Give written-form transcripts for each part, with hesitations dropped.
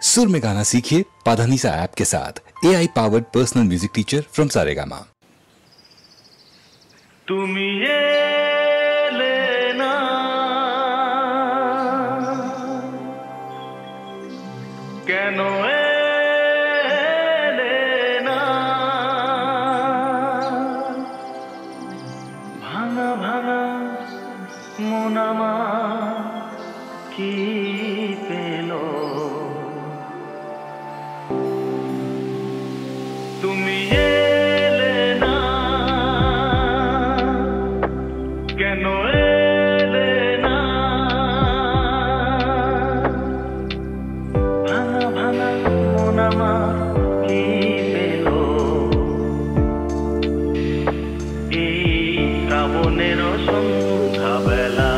सुर में गाना सीखिए पाधानीसा ऐप के साथ। AI powered personal music teacher from Saregama. তুমি এলে না কেন এলে না ভাঙা ভাঙা মন আমার কি পেল তুমি এলে না কেন এলে না ভাঙা ভাঙা মন আমার কি পেল এই শ্রাবণের সন্ধ্যাবেলা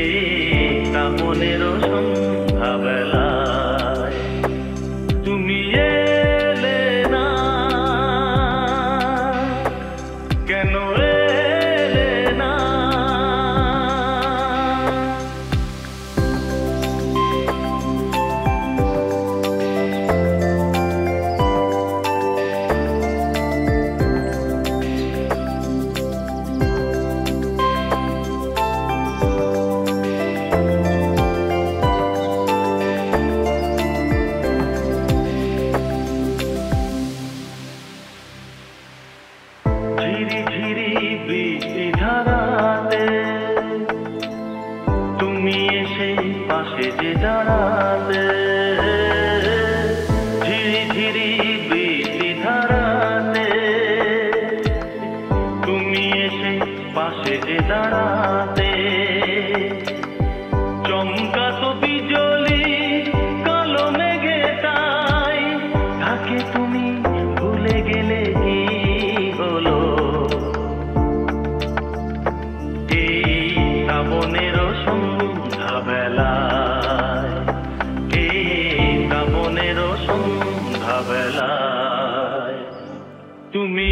এই শ্রাবণের সন্ধ্যাবেলায় তুমি এলে না কেন এলে না ঝিরি ঝিরি বৃষ্টি ধারাতে তুমি এসে পাশে যে দাঁড়াতে ঝিরি ঝিরি বৃষ্টি ধারাতে তুমি এসে পাশে যে দাঁড়াতে চমকাতো বিজলি কালো মেঘে তাই তাকে তুমি ভুলে গেলে কি হলো এই শ্রাবণের সন্ধ্যাবেলায় এই শ্রাবণের সন্ধ্যাবেলায় তুমি